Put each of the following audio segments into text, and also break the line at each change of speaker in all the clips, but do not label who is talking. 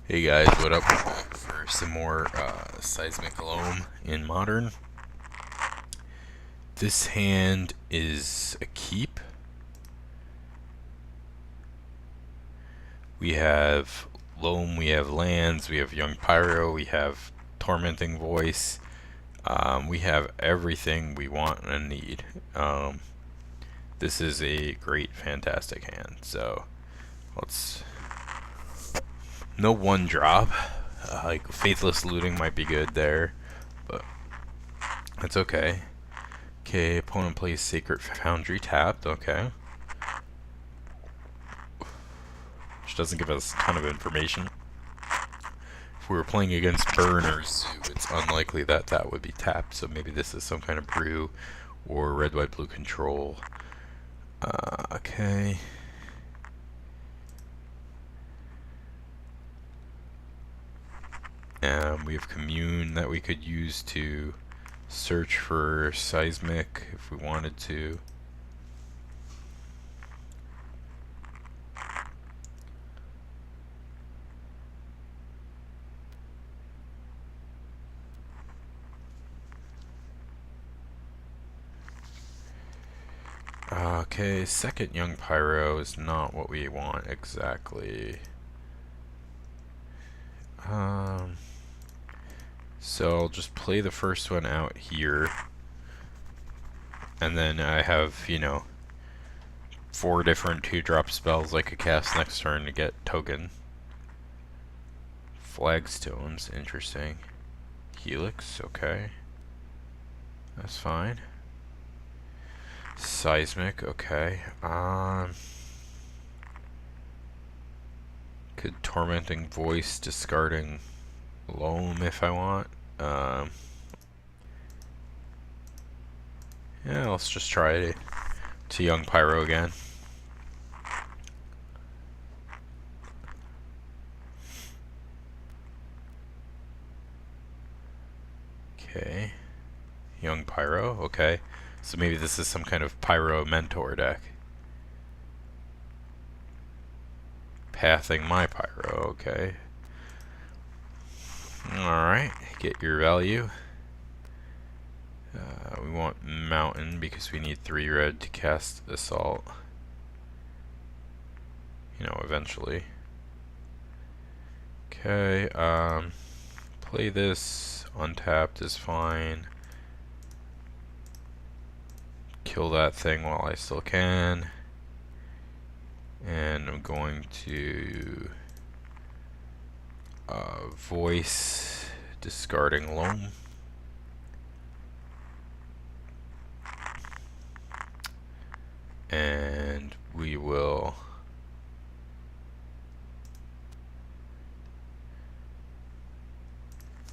Hey guys, what up? We're back for some more Seismic Loam in Modern. This hand is a keep. We have Loam, we have lands, we have Young Pyro, we have Tormenting Voice. We have everything we want and need. This is a great, fantastic hand. So let's. No one drop. Like Faithless Looting might be good there, but that's okay. Okay, opponent plays Sacred Foundry tapped, okay. Which doesn't give us a ton of information. If we were playing against Burn or Zoo, it's unlikely that that would be tapped, so maybe this is some kind of brew or red, white, blue control. Okay. We have Commune that we could use to search for Seismic if we wanted to. Okay, second Young Pyro is not what we want exactly. So I'll just play the first one out here. And then I have, 4 different 2-drop spells I could cast next turn to get token. Flagstones, interesting. Helix, okay. That's fine. Seismic, okay. Could Tormenting Voice, discarding Loam if I want. Yeah, let's just try it to Young Pyro again. Okay. Young Pyro, okay. So maybe this is some kind of Pyro mentor deck. Pathing my Pyro, okay. Alright, get your value. We want Mountain because we need 3 red to cast Assault. Eventually. Okay, play this. Untapped is fine. Kill that thing while I still can. And I'm going to voice, discarding Loam. And we will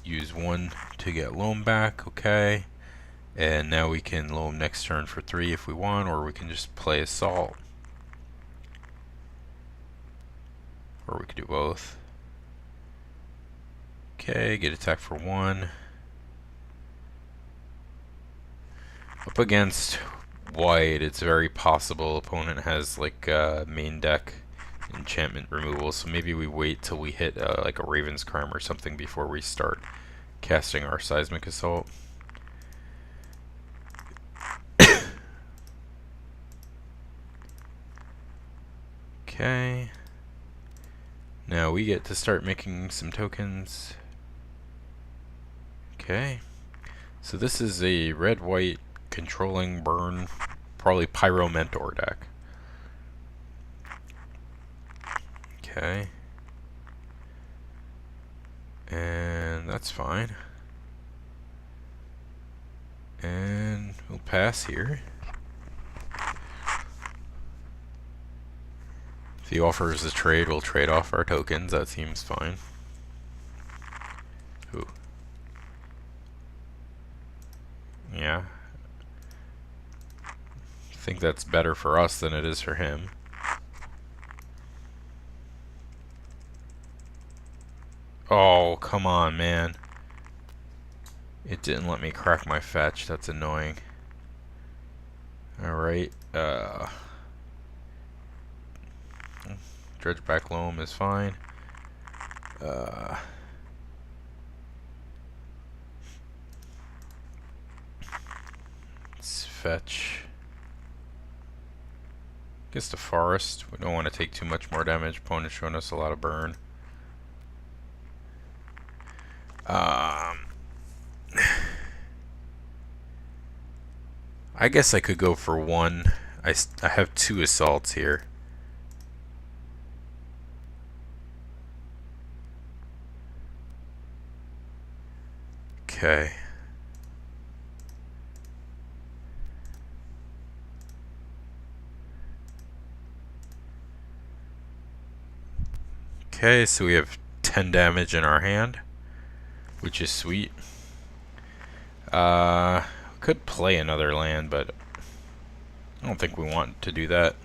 use 1 to get Loam back, okay. And now we can Loam next turn for 3 if we want, or we can just play Assault. Or we could do both. Okay, get attack for 1. Up against white, it's very possible opponent has like main deck enchantment removal, so maybe we wait till we hit like a Raven's Crime or something before we start casting our Seismic Assault. Okay. Now we get to start making some tokens. Okay. So this is a red-white controlling burn, probably Pyro Mentor deck. Okay. And that's fine. And we'll pass here. If he offers a trade, we'll trade off our tokens. That seems fine. Ooh. Yeah. I think that's better for us than it is for him. Oh, come on, man. It didn't let me crack my fetch. That's annoying. Alright, Dredgeback Loam is fine. Uh, let's fetch. Guess the forest. We don't want to take too much more damage. Opponent's showing us a lot of burn. I guess I could go for one. I have 2 assaults here. Okay. Okay, so we have 10 damage in our hand, which is sweet. Could play another land, but I don't think we want to do that.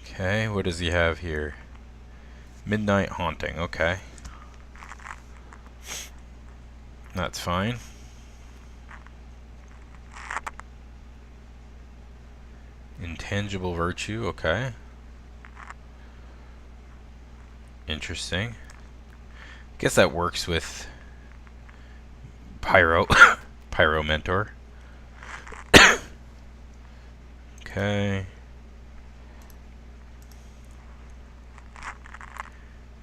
Okay, what does he have here? Midnight Haunting, okay. That's fine. Intangible Virtue, okay. Interesting. Guess that works with Pyro. Pyro Mentor. Okay.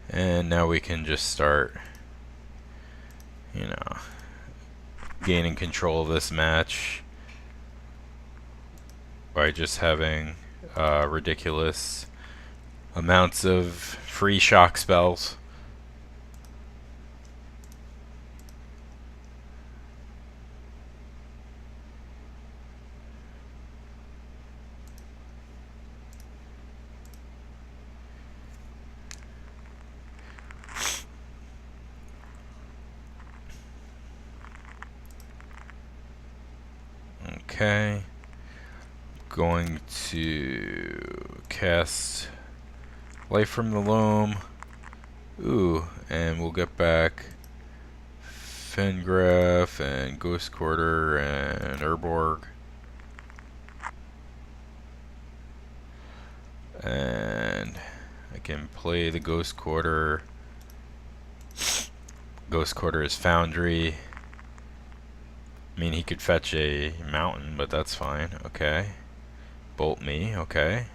And now we can just start, you know, gaining control of this match by just having ridiculous amounts of free shock spells. Okay. Going to cast Life from the Loam. Ooh, and we'll get back Fengraf and Ghost Quarter and Urborg. And I can play the Ghost Quarter. Ghost Quarter is Foundry. I mean, he could fetch a mountain, but that's fine. Okay. Bolt me, okay.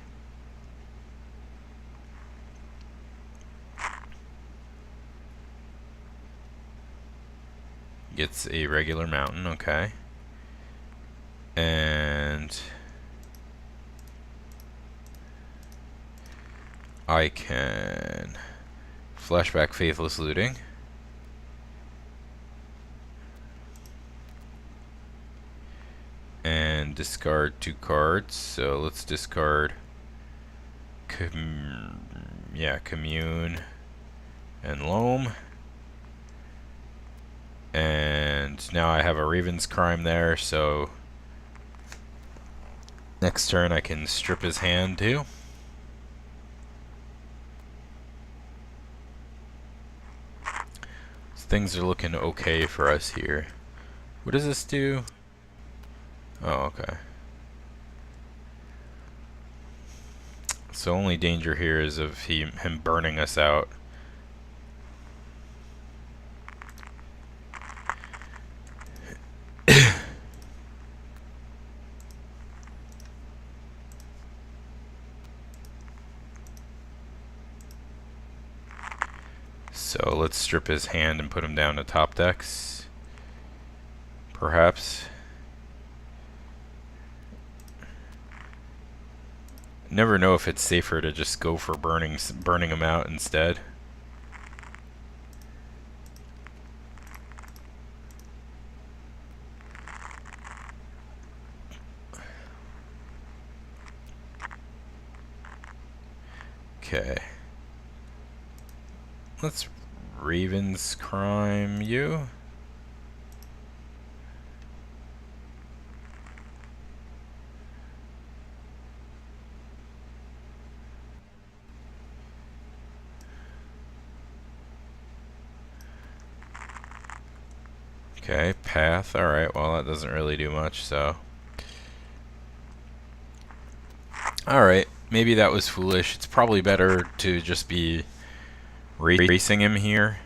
Gets a regular mountain, okay. And I can flashback Faithless Looting. And discard 2 cards. So let's discard Commune and Loam. And now I have a Raven's Crime there, so next turn I can strip his hand too. So things are looking okay for us here. What does this do? Oh, okay. So only danger here is of him burning us out. So let's strip his hand and put him down to top decks. Perhaps. Never know if it's safer to just go for burning him out instead. Okay. Let's Raven's Crime you. Okay, Path. Alright, well that doesn't really do much, so Alright, maybe that was foolish. It's probably better to just be racing him here.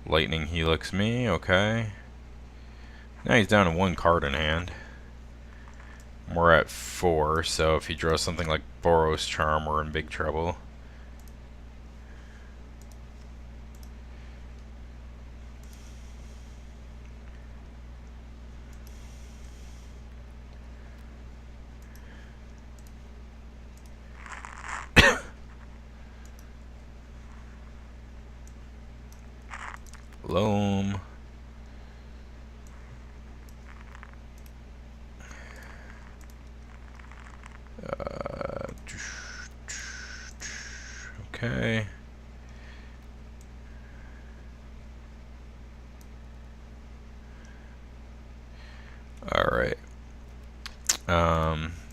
Lightning helix me, okay. Now he's down to 1 card in hand. We're at 4, so if he draws something like Boros Charm, we're in big trouble. Loam. Okay. Alright.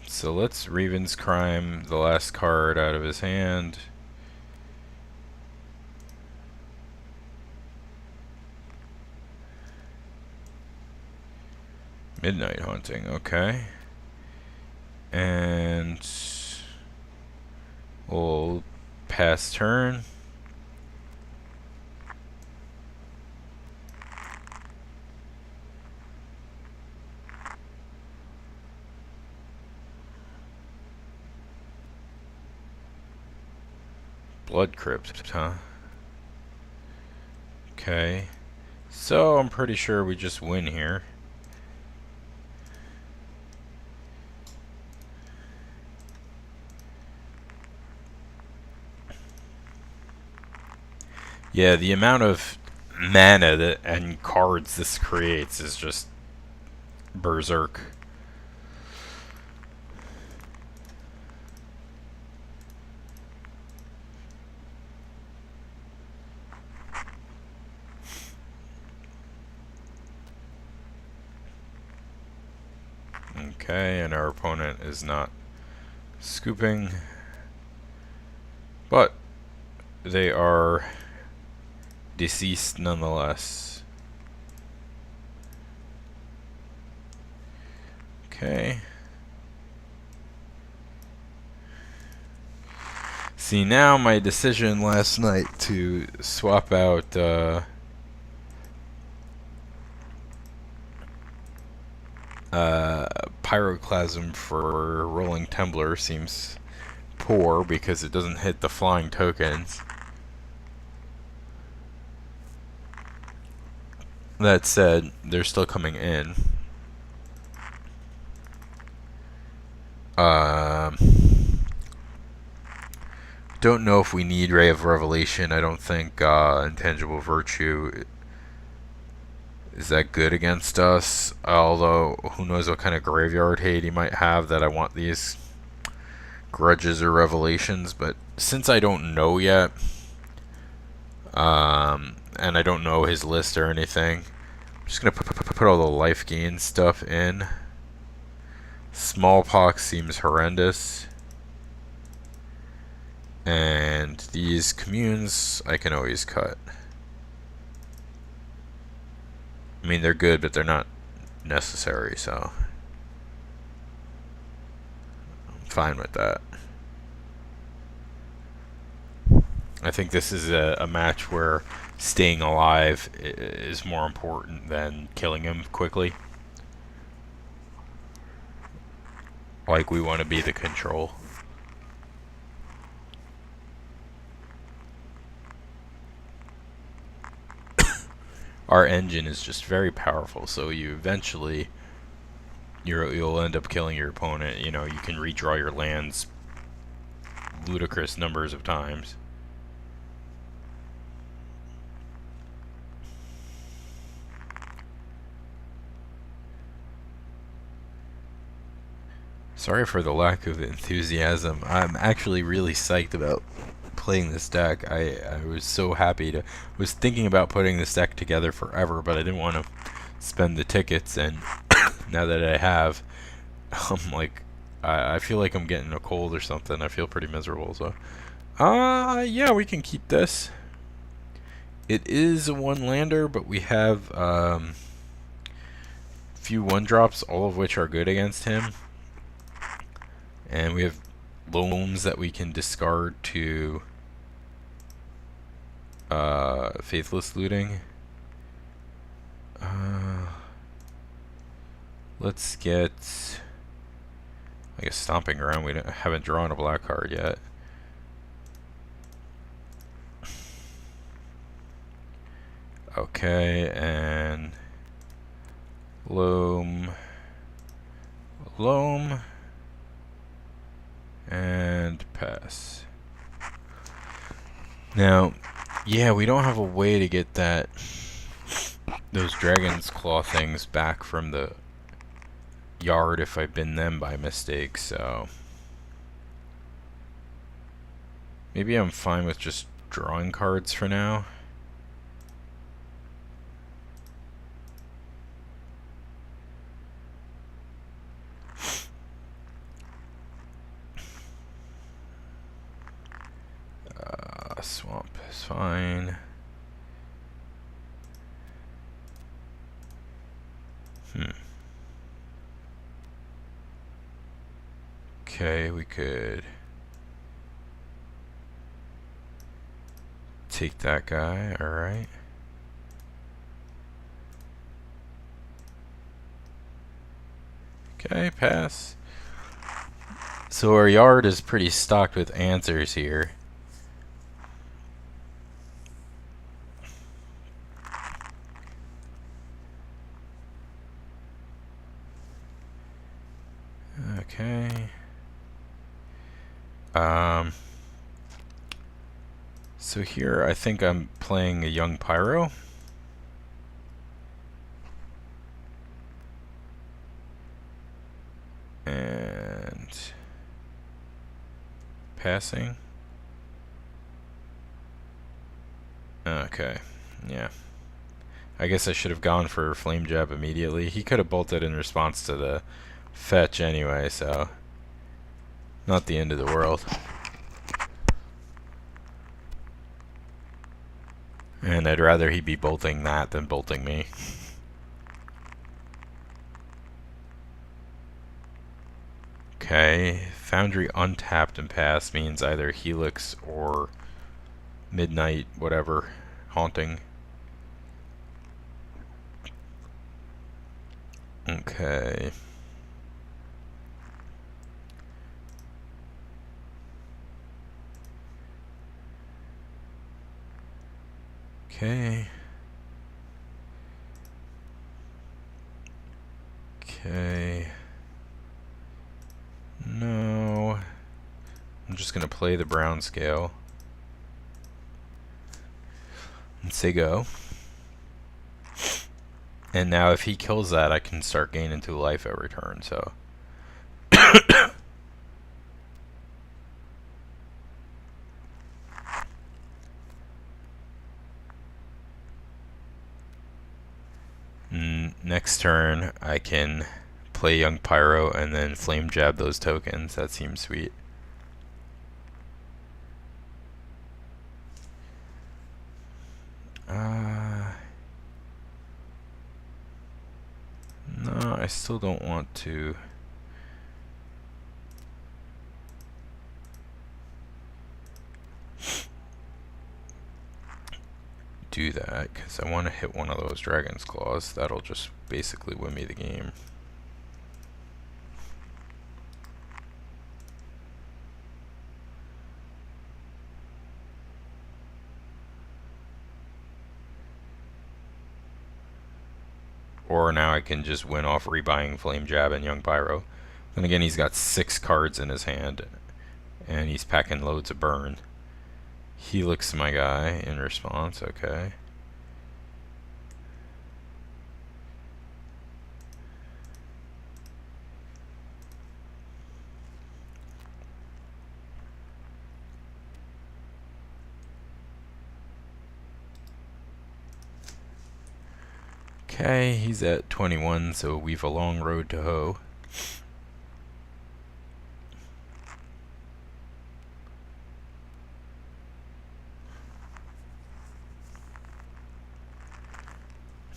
So let's Raven's Crime the last card out of his hand. Midnight Haunting, okay. And we'll pass turn. Blood Crypt, huh? Okay. So I'm pretty sure we just win here. Yeah, the amount of mana that and cards this creates is just berserk. Okay, and our opponent is not scooping, but they are deceased nonetheless. Okay. See, now my decision last night to swap out Pyroclasm for Rolling Tumbler seems poor because it doesn't hit the flying tokens. That said, they're still coming in. Don't know if we need Ray of Revelation. I don't think Intangible Virtue is that good against us. Although, who knows what kind of graveyard hate he might have that I want these grudges or revelations. But since I don't know yet, and I don't know his list or anything, I'm just going to put all the life gain stuff in. Smallpox seems horrendous. And these communes I can always cut. I mean, they're good, but they're not necessary, so I'm fine with that. I think this is a match where staying alive is more important than killing him quickly. Like, we want to be the control. Our engine is just very powerful, so you eventually you'll end up killing your opponent. You know, you can redraw your lands ludicrous numbers of times. Sorry for the lack of enthusiasm. I'm actually really psyched about playing this deck. I was so happy to was thinking about putting this deck together forever, but I didn't want to spend the tickets, and now that I have, I'm like, I feel like I'm getting a cold or something. I feel pretty miserable, so yeah, we can keep this. It is a one lander, but we have few one drops, all of which are good against him. And we have Loams that we can discard to Faithless Looting. Let's get like a Stomping Ground. We haven't drawn a black card yet. Okay, and Loam, and pass. Now, yeah, we don't have a way to get those Dragon's Claw things back from the yard if I bin them by mistake, so maybe I'm fine with just drawing cards for now. Swamp is fine. Okay, we could take that guy, alright. Okay, pass. So our yard is pretty stocked with answers here. Okay. So here I think I'm playing a young Pyro. And passing. Okay, yeah. I guess I should have gone for Flame Jab immediately. He could have bolted in response to the fetch anyway, so not the end of the world. And I'd rather he be bolting that than bolting me. Okay, Foundry untapped and passed means either Helix or Midnight, whatever, Haunting. Okay. Okay. Okay. No. I'm just gonna play the brown scale. And say go. And now if he kills that, I can start gaining 2 life every turn, so. Next turn, I can play Young Pyro and then Flame Jab those tokens. That seems sweet. No, I still don't want to. Do that because I want to hit one of those Dragon's Claws. That'll just basically win me the game. Or now I can just win off rebuying Flame Jab and Young Pyro. Then again, he's got 6 cards in his hand, and he's packing loads of burn. Helix my guy in response, okay. Okay, he's at 21, so we've a long road to hoe.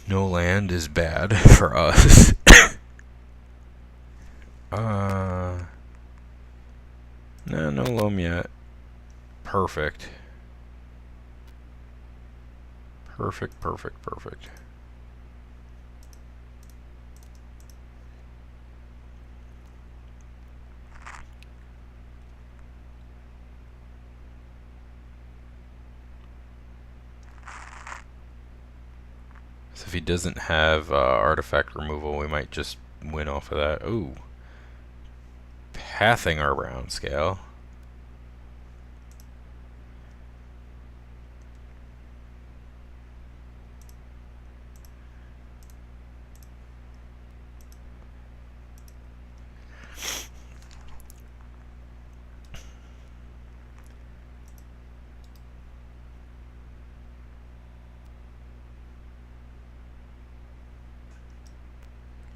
No land is bad for us. No, no loam yet. Perfect. Perfect, perfect, perfect. So if he doesn't have artifact removal, we might just win off of that. Ooh. Pathing our round scale.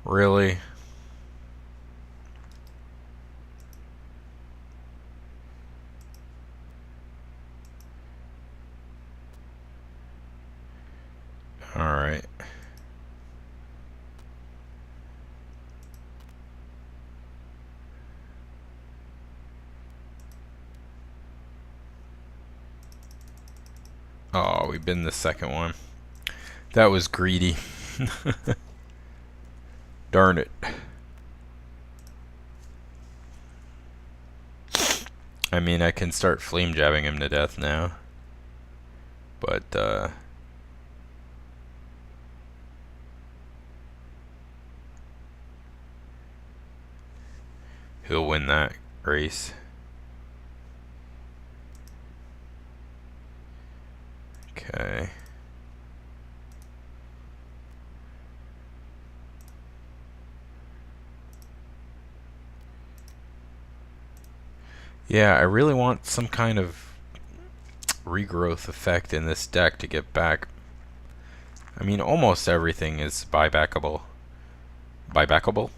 Really? Alright. Oh, we bin the second one. That was greedy. Darn it. I mean, I can start flame jabbing him to death now. But, he'll win that race. Okay. Yeah, I really want some kind of regrowth effect in this deck to get back. I mean, almost everything is buybackable. Buybackable?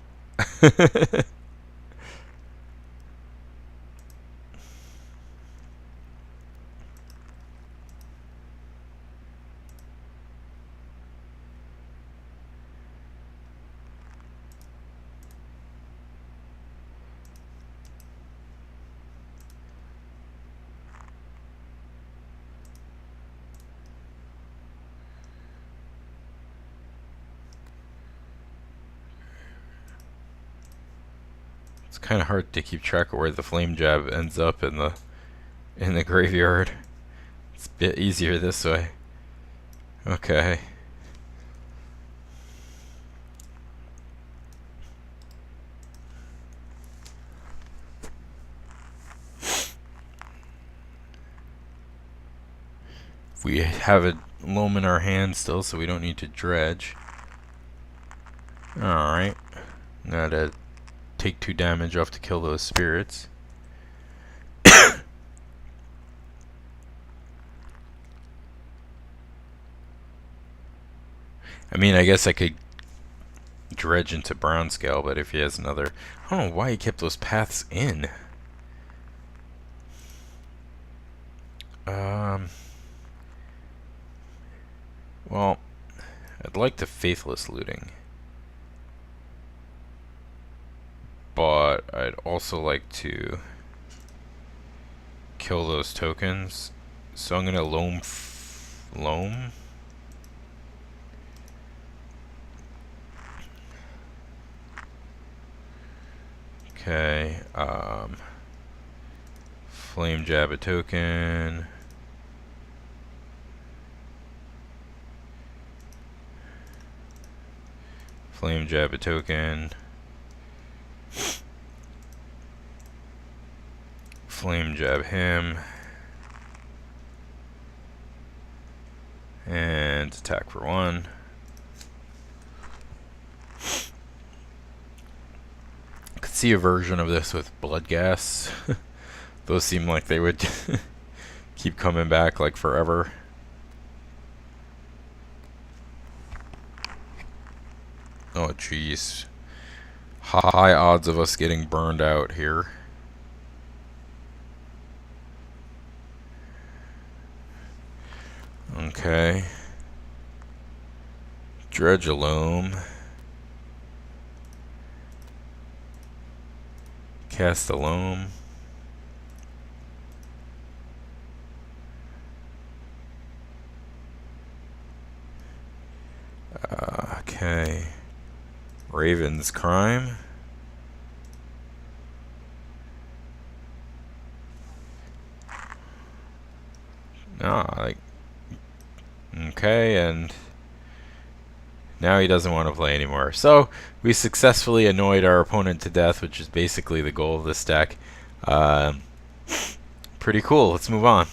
It's kind of hard to keep track of where the flame jab ends up in the graveyard. It's a bit easier this way. Okay. We have a loam in our hand still, so we don't need to dredge. Alright. Gotta take 2 damage off to kill those spirits. I mean, I guess I could dredge into brown scale, but if he has another... I don't know why he kept those paths in. Well, I'd like the Faithless looting. But I'd also like to kill those tokens. So I'm gonna loam. Okay, flame jab a token. Flame jab a token. Flame jab him. And attack for 1. Could see a version of this with blood gas. Those seem like they would keep coming back like forever. Oh jeez. High odds of us getting burned out here. Okay. Dredge a Loam. Cast a Loam. Okay. Raven's Crime. Okay, and now he doesn't want to play anymore. So we successfully annoyed our opponent to death, which is basically the goal of this deck. Pretty cool. Let's move on.